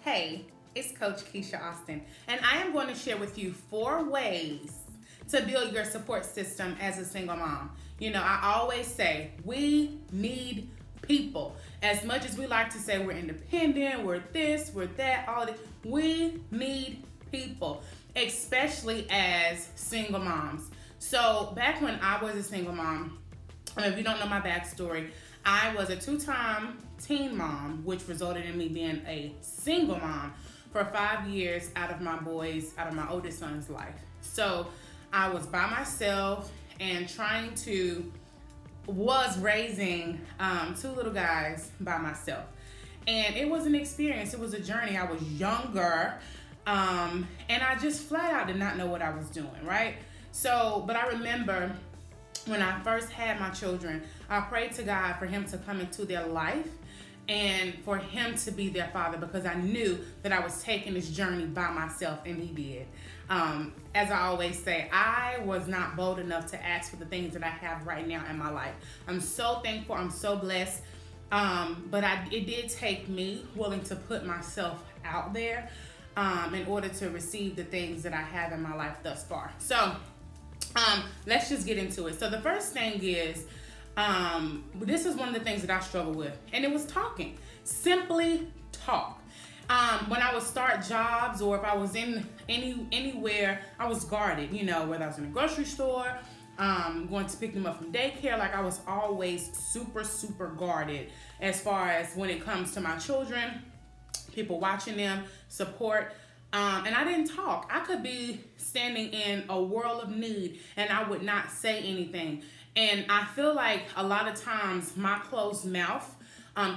Hey, it's Coach Austin, and I am going to share with you 4 ways to build your support system as a single mom. I always say we need people. As much as we like to say we're independent, we're this, we're that, all this, we need people, especially as single moms. So back when I was a single mom, if you don't know my backstory, I was a 2-time teen mom, which resulted in me being a single mom for 5 years out of my oldest son's life. So I was by myself and was raising 2 little guys by myself. And it was an experience. It was a journey. I was younger, and I just flat out did not know what I was doing, right? So, but I remember when I first had my children, I prayed to God for him to come into their life and for him to be their father, because I knew that I was taking this journey by myself, and he did. As I always say, I was not bold enough to ask for the things that I have right now in my life. I'm so thankful. I'm so blessed. But it did take me willing to put myself out there in order to receive the things that I have in my life thus far. So let's just get into it. So the first thing is, this is one of the things that I struggle with, and it was talking. Simply talk. When I would start jobs, or if I was in anywhere, I was guarded, whether I was in a grocery store, going to pick them up from daycare. Like, I was always super, super guarded as far as when it comes to my children, people watching them, support. And I didn't talk. I could be standing in a world of need and I would not say anything. And I feel like a lot of times my closed mouth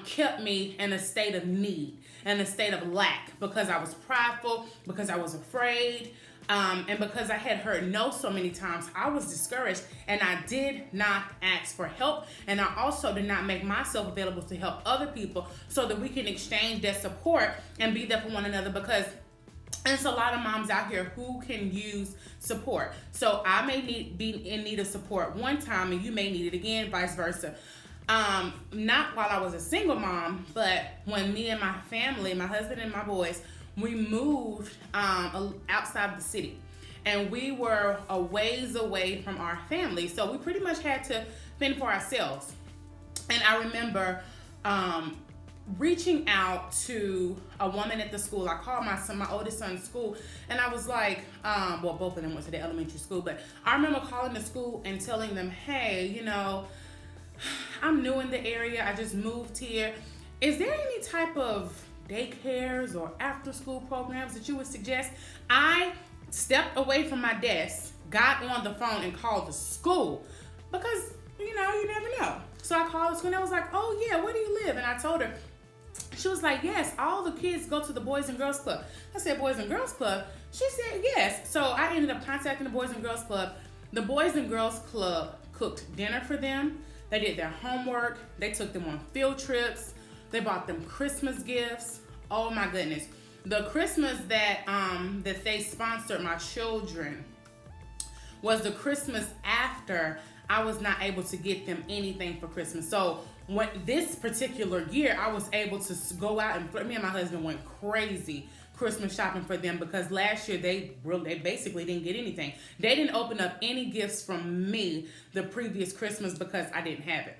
kept me in a state of need and a state of lack, because I was prideful, because I was afraid, and because I had heard no so many times. I was discouraged, and I did not ask for help, and I also did not make myself available to help other people so that we can exchange that support and be there for one another, because there's a lot of moms out here who can use support. So I may be in need of support one time, and you may need it again, vice versa. Not while I was a single mom, but when me and my family, my husband and my boys, we moved outside of the city, and we were a ways away from our family. So we pretty much had to fend for ourselves. And I remember reaching out to a woman at the school. I called my oldest son's school, and I was like, both of them went to the elementary school, but I remember calling the school and telling them, hey, I'm new in the area. I just moved here. Is there any type of daycares or after school programs that you would suggest? I stepped away from my desk, got on the phone, and called the school, because, you never know. So I called the school, and I was like, oh yeah, where do you live? And I told her. She was like, yes, all the kids go to the Boys and Girls Club. I said, Boys and Girls Club? She said, yes. So I ended up contacting the Boys and Girls Club. The Boys and Girls Club cooked dinner for them. They did their homework. They took them on field trips. They bought them Christmas gifts. Oh my goodness. The Christmas that they sponsored my children was the Christmas after I was not able to get them anything for Christmas. So this particular year, I was able to go out and me and my husband went crazy Christmas shopping for them, because last year they basically didn't get anything. They didn't open up any gifts from me the previous Christmas because I didn't have it.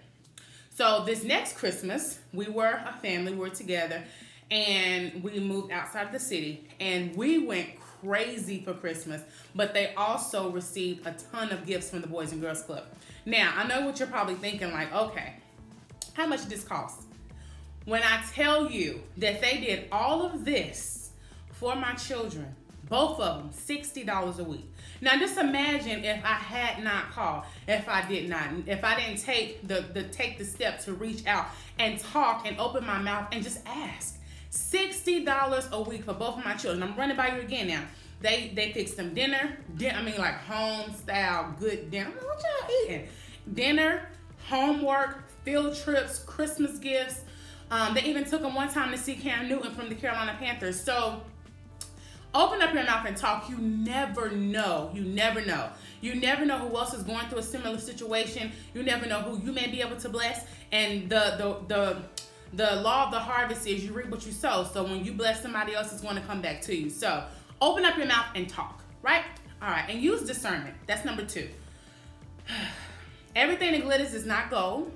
So this next Christmas, we were a family, we were together, and we moved outside of the city, and we went crazy for Christmas, but they also received a ton of gifts from the Boys and Girls Club. Now, I know what you're probably thinking, like, okay, how much did this cost? When I tell you that they did all of this for my children, both of them, $60 a week. Now just imagine if I had not called, if I didn't take the step to reach out and talk and open my mouth and just ask. $60 a week for both of my children. I'm running by you again now. They fixed them dinner. Like home style good dinner. What y'all eating? Dinner, homework, field trips, Christmas gifts. They even took them one time to see Cam Newton from the Carolina Panthers. So open up your mouth and talk. You never know. You never know. You never know who else is going through a similar situation. You never know who you may be able to bless. And the the law of the harvest is you reap what you sow. So when you bless somebody else, it's going to come back to you. So open up your mouth and talk, right? All right, and use discernment. That's number 2. Everything that glitters is not gold.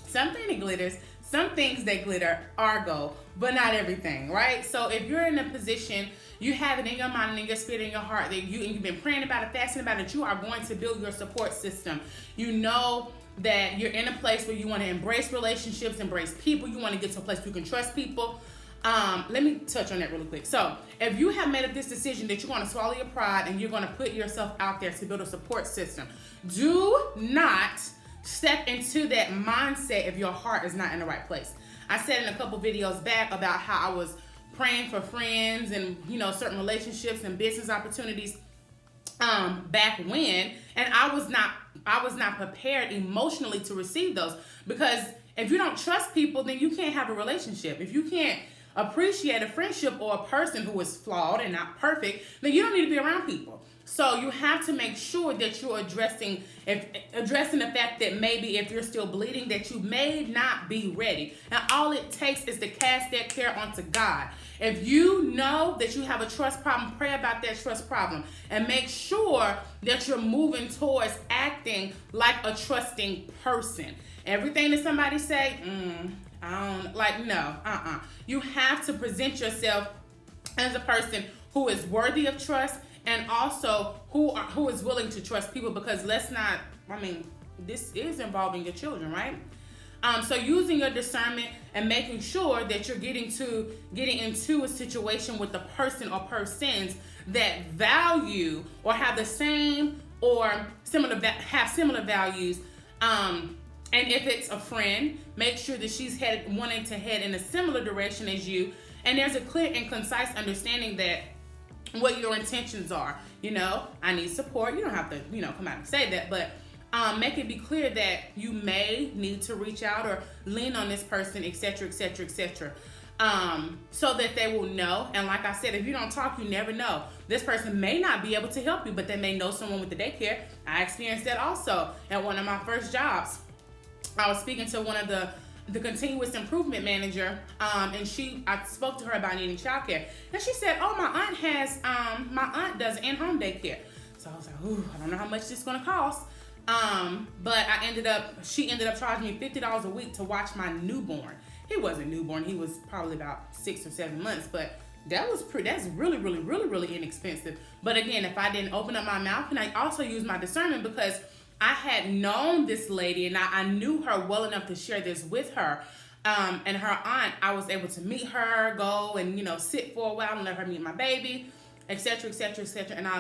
Some things that glitter are gold, but not everything, right? So if you're in a position, you have it in your mind and in your spirit and your heart that you've been praying about it, fasting about it, you are going to build your support system. You know that you're in a place where you want to embrace relationships, embrace people. You want to get to a place where you can trust people. Let me touch on that really quick. So if you have made up this decision that you're going to swallow your pride and you're going to put yourself out there to build a support system, do not step into that mindset if your heart is not in the right place. I said in a couple videos back about how I was praying for friends and, certain relationships and business opportunities back when, and I was not prepared emotionally to receive those, because if you don't trust people, then you can't have a relationship. If you can't appreciate a friendship or a person who is flawed and not perfect, then you don't need to be around people. So you have to make sure that you're addressing the fact that maybe if you're still bleeding, that you may not be ready. And all it takes is to cast that care onto God. If you know that you have a trust problem, pray about that trust problem and make sure that you're moving towards acting like a trusting person. Everything that somebody say, no. You have to present yourself as a person who is worthy of trust, and also who is willing to trust people, because this is involving your children, right? So using your discernment and making sure that you're getting into a situation with the person or persons that value or have the same or similar values. And if it's a friend, make sure that she's wanting to head in a similar direction as you, and there's a clear and concise understanding that what your intentions are. I need support. You don't have to, come out and say that, but make it be clear that you may need to reach out or lean on this person, etc., etc., etc., so that they will know. And like I said, if you don't talk, you never know. This person may not be able to help you, but they may know someone with the daycare. I experienced that also at one of my first jobs. I was speaking to one of the continuous improvement manager, and I spoke to her about needing childcare, and she said, "Oh, my aunt does in-home daycare." So I was like, "Ooh, I don't know how much this is gonna cost." But she ended up charging me $50 a week to watch my newborn. He wasn't newborn; he was probably about 6 or 7 months, but that's really, really, really, really inexpensive. But again, if I didn't open up my mouth, and I also used my discernment, because I had known this lady and I knew her well enough to share this with her. And her aunt, I was able to meet her, go and, sit for a while and let her meet my baby, etc., etc., etc. And I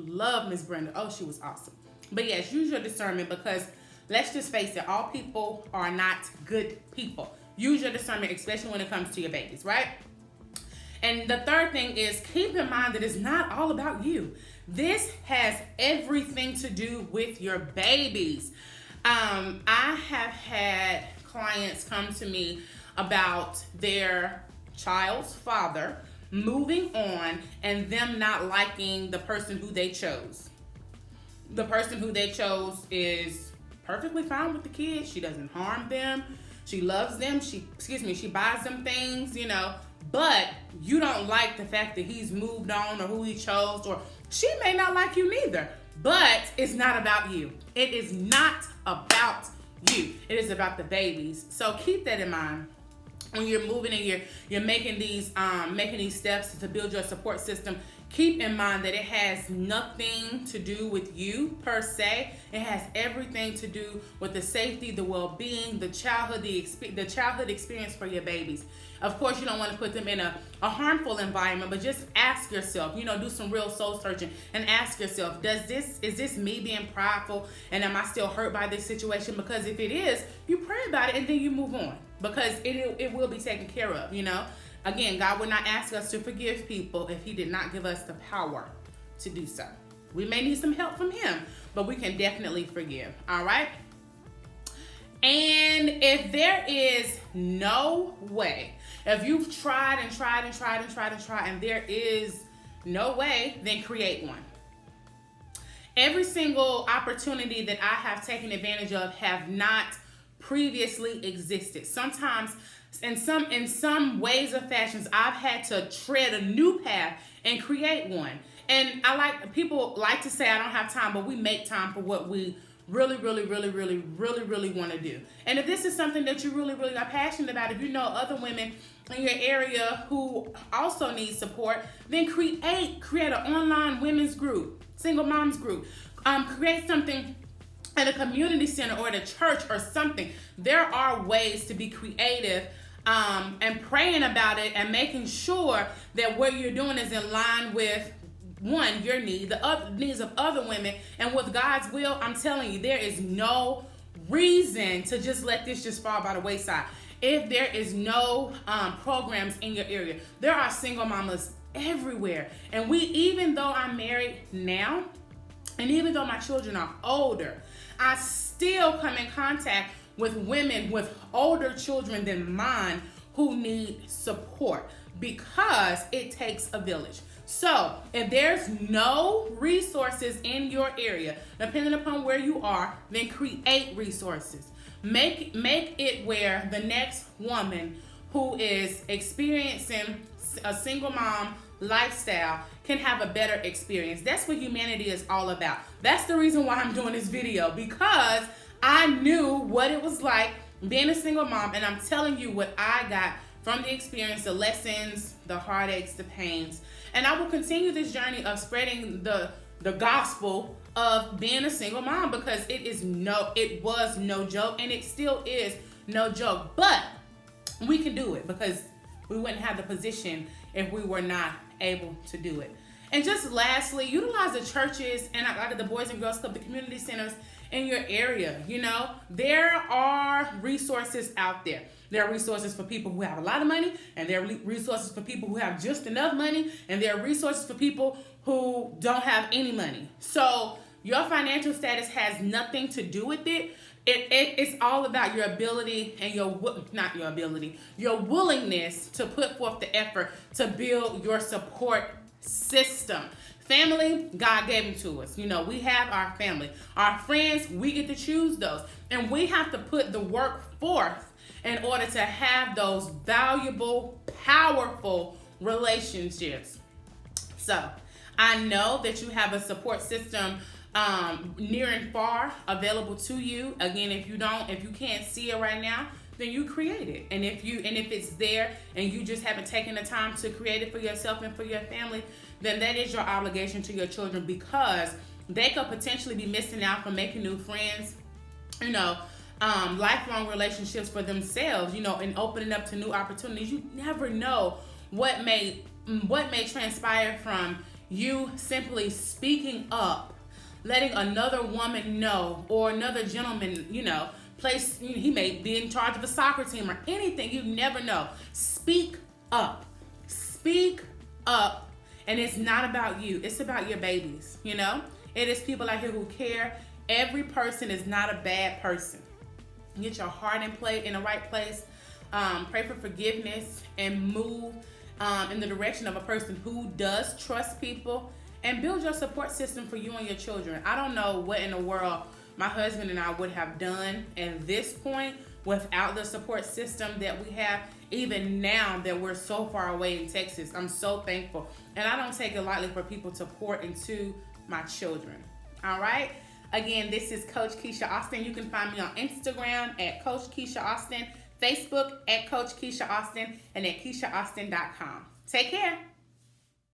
love Miss Brenda. Oh, she was awesome. But yes, use your discernment, because let's just face it, all people are not good people. Use your discernment, especially when it comes to your babies, right? And the third thing is, keep in mind that it's not all about you. This has everything to do with your babies. I have had clients come to me about their child's father moving on and them not liking the person who they chose. The person who they chose is perfectly fine with the kids. She doesn't harm them. She loves them. She buys them things, but you don't like the fact that he's moved on or who he chose, or she may not like you neither, but it's not about you. It is not about you. It is about the babies. So keep that in mind when you're moving and you're making these steps to build your support system. Keep in mind that it has nothing to do with you per se. It has everything to do with the safety, the well-being, the childhood experience for your babies. Of course, you don't want to put them in a harmful environment, but just ask yourself, do some real soul searching and ask yourself, is this me being prideful, and am I still hurt by this situation? Because if it is, you pray about it and then you move on, because it will be taken care of, Again, God would not ask us to forgive people if he did not give us the power to do so. We may need some help from him, but we can definitely forgive. All right? And if there is no way, if you've tried and there is no way, then create one. Every single opportunity that I have taken advantage of have not previously existed. Sometimes in some ways or fashions, I've had to tread a new path and create one. And people like to say I don't have time, but we make time for what we really want to do. And if this is something that you really are passionate about, if you know other women in your area who also need support, then create an online women's group, single moms group. Create something at a community center or at a church or something. There are ways to be creative and praying about it and making sure that what you're doing is in line with one, your need, the other needs of other women, and with God's will. I'm telling you, there is no reason to just let this just fall by the wayside. If there is no programs in your area, there are single mamas everywhere. And even though I'm married now, and even though my children are older, I still come in contact with women with older children than mine who need support, because it takes a village. So if there's no resources in your area, depending upon where you are, then create resources. Make it where the next woman who is experiencing a single mom lifestyle can have a better experience. That's what humanity is all about. That's the reason why I'm doing this video, because I knew what it was like being a single mom, and I'm telling you what I got from the experience, the lessons, the heartaches, the pains. And I will continue this journey of spreading the gospel of being a single mom, because it was no joke, and it still is no joke. But we can do it, because we wouldn't have the position if we were not able to do it. And just lastly, utilize the churches and the Boys and Girls Club, the community centers in your area. There are resources out there. There are resources for people who have a lot of money, and there are resources for people who have just enough money, and there are resources for people who don't have any money. So your financial status has nothing to do with it. It's all about your ability and your willingness to put forth the effort to build your support system. Family, God gave them to us. We have our family. Our friends, we get to choose those. And we have to put the work forth in order to have those valuable, powerful relationships. So I know that you have a support system near and far available to you. Again, if you can't see it right now, then you create it. And if it's there and you just haven't taken the time to create it for yourself and for your family, then that is your obligation to your children, because they could potentially be missing out from making new friends, lifelong relationships for themselves, and opening up to new opportunities. You never know what may transpire from you simply speaking up, letting another woman know, or another gentleman, he may be in charge of a soccer team or anything. You never know. Speak up. Speak up. And it's not about you. It's about your babies, It is people out here who care. Every person is not a bad person. Get your heart in the right place. Pray for forgiveness and move in the direction of a person who does trust people, and build your support system for you and your children. I don't know what in the world my husband and I would have done at this point without the support system that we have, even now that we're so far away in Texas. I'm so thankful. And I don't take it lightly for people to pour into my children. All right? Again, this is Coach Kesha Austin. You can find me on Instagram at Coach Kesha Austin, Facebook at Coach Kesha Austin, and at KeshaAustin.com. Take care.